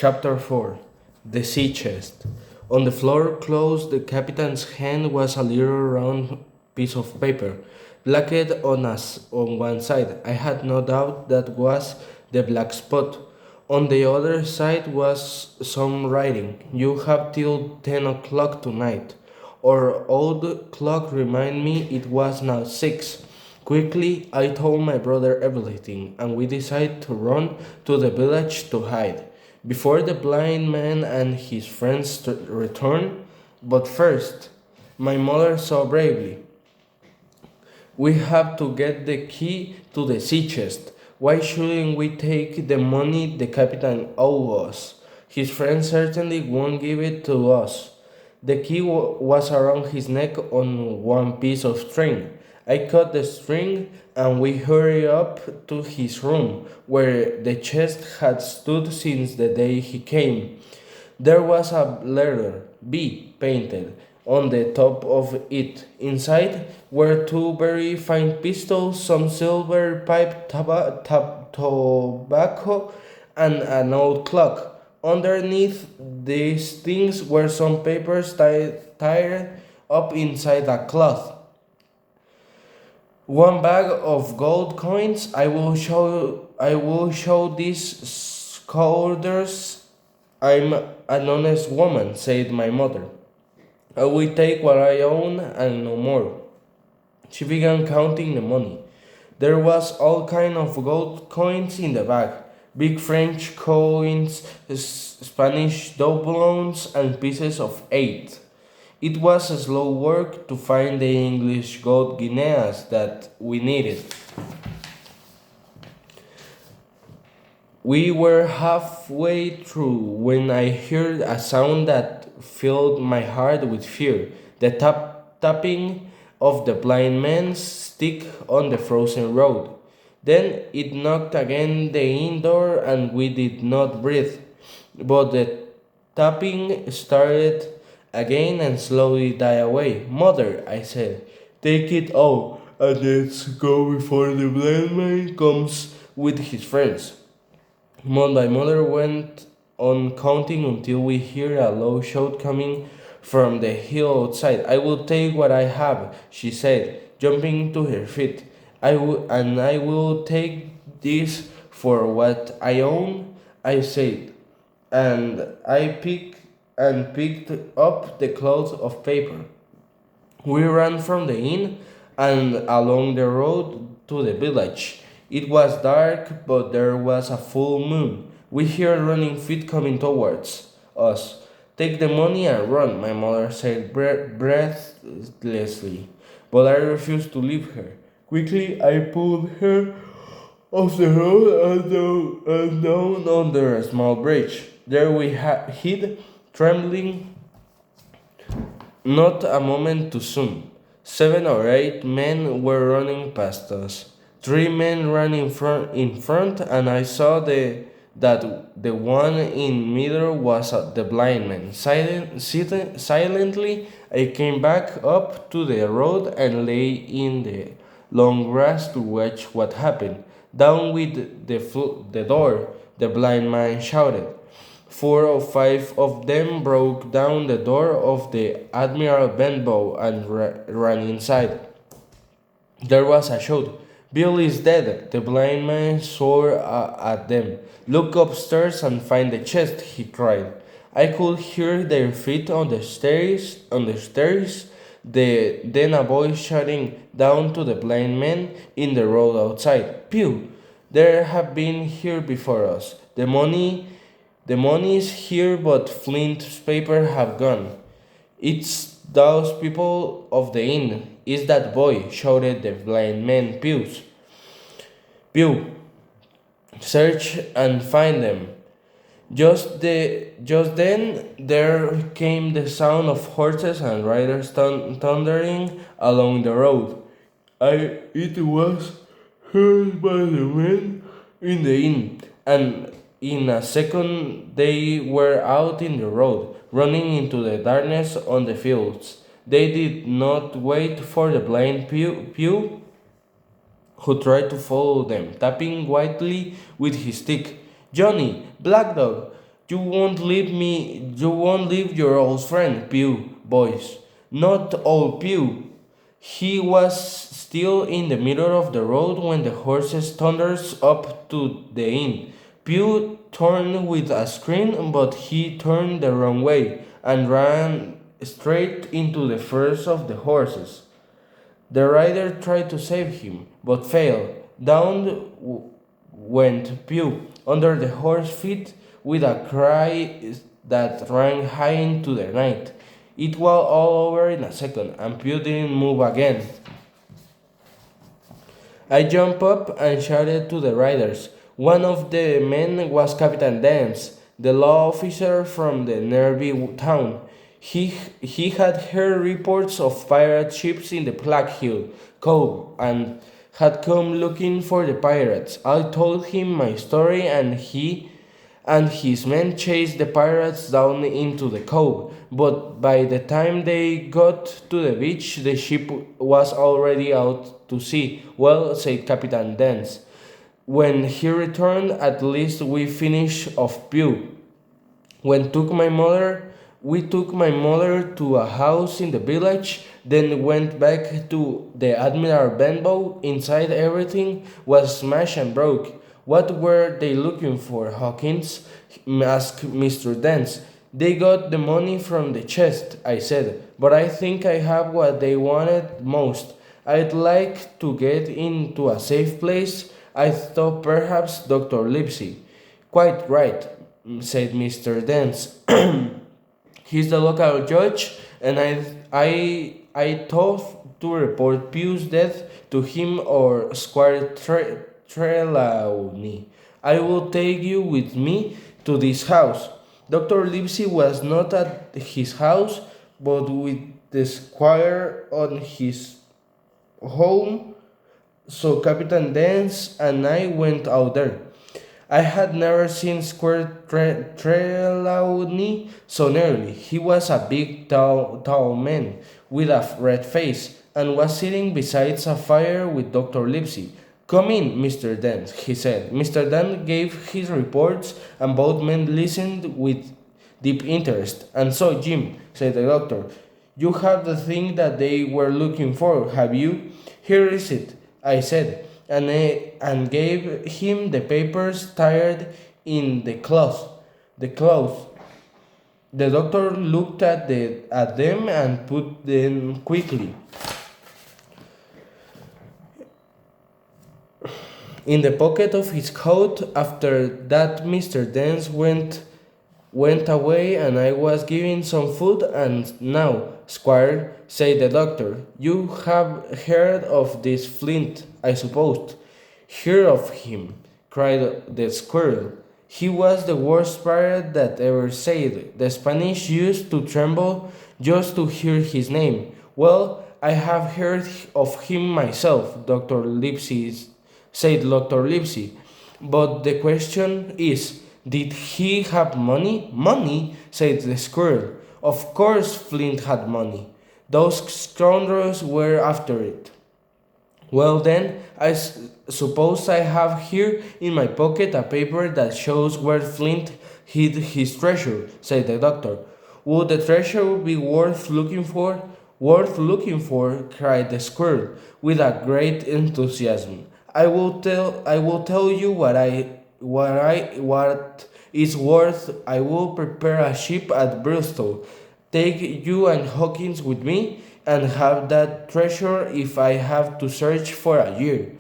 Chapter 4. The Sea Chest. On the floor close the captain's hand was a little round piece of paper, blacked on one side. I had no doubt that was the black spot. On the other side was some writing. You have till 10 o'clock tonight. Our old clock reminded me it was now 6. Quickly, I told my brother everything, and we decided to run to the village to hide before the blind man and his friends returned. But first, my mother saw bravely. We have to get the key to the sea chest. Why shouldn't we take the money the captain owes us? His friends certainly won't give it to us. The key was around his neck on one piece of string. I cut the string and we hurried up to his room, where the chest had stood since the day he came. There was a letter B painted on the top of it. Inside were two very fine pistols, some silver pipe tobacco, and an old clock. Underneath these things were some papers tied up inside a cloth. One bag of gold coins. I will show these scoundrels I'm an honest woman, said my mother. I will take what I own and no more. She began counting the money. There was all kind of gold coins in the bag. Big French coins, Spanish doubloons, and pieces of eight. It was a slow work to find the English gold guineas that we needed. We were halfway through when I heard a sound that filled my heart with fear, the tapping of the blind man's stick on the frozen road. Then it knocked again the indoor and we did not breathe. But the tapping started again and slowly died away. Mother, I said, take it out and let's go before the blind man comes with his friends. My mother went on counting until we heard a low shout coming from the hill outside. I will take what I have, she said, jumping to her feet. I will take this for what I own, I said, and I picked up the cloth of paper. We ran from the inn and along the road to the village. It was dark, but there was a full moon. We heard running feet coming towards us. Take the money and run, my mother said breathlessly. But I refused to leave her. Quickly, I pulled her off the road and down under a small bridge. There we hid, trembling, not a moment too soon. 7 or 8 men were running past us. 3 men ran in front, and I saw that the one in middle was the blind man. Silently, I came back up to the road and lay in the long grass to watch what happened. Down with the door, the blind man shouted. 4 or 5 of them broke down the door of the Admiral Benbow and ran inside. There was a shout. Bill is dead. The blind man swore at them. Look upstairs and find the chest, he cried. I could hear their feet on the stairs. Then a voice shouting down to the blind man in the road outside. Pew! They have been here before us. The money is here, but Flint's paper have gone. It's those people of the inn. It's that boy, shouted the blind man. Pew, search and find them. Just then there came the sound of horses and riders thundering along the road. It was heard by the men in the inn, and in a second they were out in the road, running into the darkness on the fields. They did not wait for the blind Pew, who tried to follow them, tapping wildly with his stick. Johnny, Black Dog, You won't leave your old friend, Pew, boys. Not old Pew. He was still in the middle of the road when the horses thunders up to the inn. Pew turned with a scream, but he turned the wrong way and ran straight into the first of the horses. The rider tried to save him, but failed. Down went Pew under the horse feet with a cry that rang high into the night. It was all over in a second, and Pew didn't move again. I jumped up and shouted to the riders. One of the men was Captain Dance, the law officer from the nearby town. He had heard reports of pirate ships in the Black Hill Cove and had come looking for the pirates. I told him my story, and he and his men chased the pirates down into the cove, but by the time they got to the beach, the ship was already out to sea. Well, said Captain Dance. When he returned, at least we finished off Pew. When took my mother, we took my mother to a house in the village, then went back to the Admiral Benbow. Inside everything was smashed and broke. What were they looking for, Hawkins? Asked Mr. Dance. They got the money from the chest, I said, but I think I have what they wanted most. I'd like to get into a safe place. I thought perhaps Dr. Livesey. Quite right, said Mr. Dance. He's the local judge, and I thought to report Pew's death to him or Squire Trelawney. I will take you with me to this house. Dr. Livesey was not at his house, but with the squire on his home, so Captain Dance and I went out there. I had never seen Squire Trelawney so nearly. He was a big, tall man with a red face and was sitting beside a fire with Dr. Livesey. Come in, Mr. Dent, he said. Mr. Dent gave his reports, and both men listened with deep interest. And so, Jim, said the doctor, you have the thing that they were looking for, have you? Here is it, I said, and gave him the papers tied in the cloth. The cloth. The doctor looked at them and put them quickly in the pocket of his coat. After that, Mr. Dance went away, and I was given some food. And now, Squire, said the doctor, you have heard of this Flint, I suppose. Hear of him, cried the squirrel. He was the worst pirate that ever sailed. The Spanish used to tremble just to hear his name. Well, I have heard of him myself, said Dr. Livesey. But the question is, did he have money? Money? Said the squirrel. Of course Flint had money. Those scoundrels were after it. Well then, suppose I have here in my pocket a paper that shows where Flint hid his treasure, said the doctor. Would the treasure be worth looking for? Worth looking for, cried the squirrel, with a great enthusiasm. I will tell you what it's worth. I will prepare a ship at Bristol, take you and Hawkins with me, and have that treasure if I have to search for a year.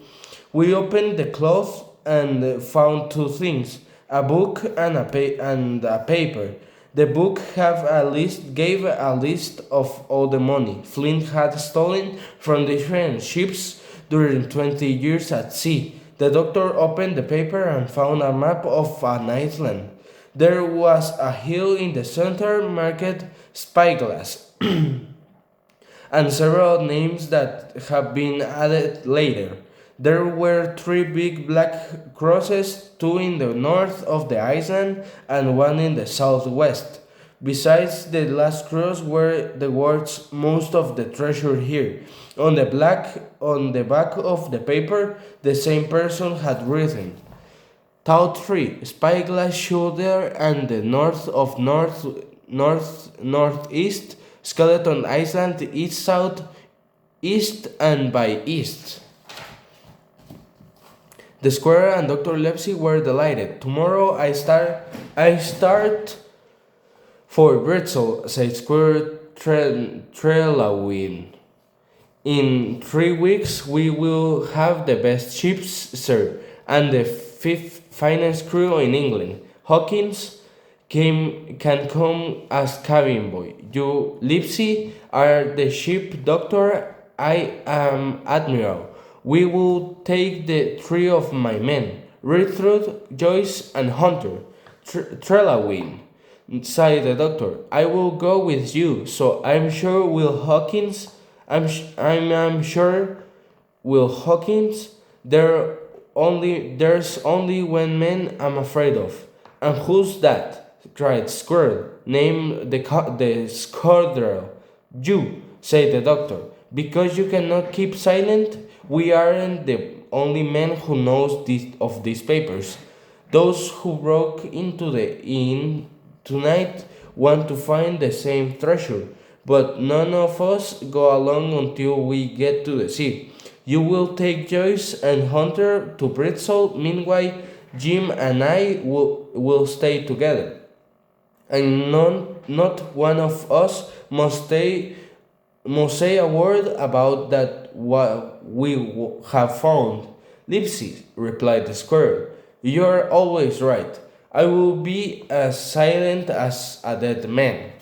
We opened the cloth and found two things: a book and a paper. The book gave a list of all the money Flint had stolen from different ships during 20 years at sea. The doctor opened the paper and found a map of an island. There was a hill in the center marked Spyglass, and several names that have been added later. There were three big black crosses, two in the north of the island and one in the southwest. Besides the last cross were the words "most of the treasure here." On the back of the paper, the same person had written, Tau 3, Spyglass Shoulder and the northeast, Skeleton Island east south, east and by east. The squire and Dr. Livesey were delighted. Tomorrow I start for Bristol, said Squire Trelawney. In 3 weeks we will have the best ships, sir, and the finest crew in England. Hawkins can come as cabin boy. You, Livesey, are the ship doctor. I am admiral. We will take the 3 of my men, Gertrude, Joyce, and Hunter. Trelawney, sighed the doctor. I will go with you, so I'm sure Will Hawkins. I'm sure Will Hawkins. There's only one man I'm afraid of. And who's that? Cried Squirrel. Name the scoundrel. You, said the doctor. Because you cannot keep silent, we aren't the only men who knows of these papers. Those who broke into the inn tonight want to find the same treasure, but none of us go along until we get to the sea. You will take Joyce and Hunter to Bristol. Meanwhile, Jim and I will stay together. And not one of us must say a word about that what we have found. Livesey, replied the squirrel, you're always right. I will be as silent as a dead man.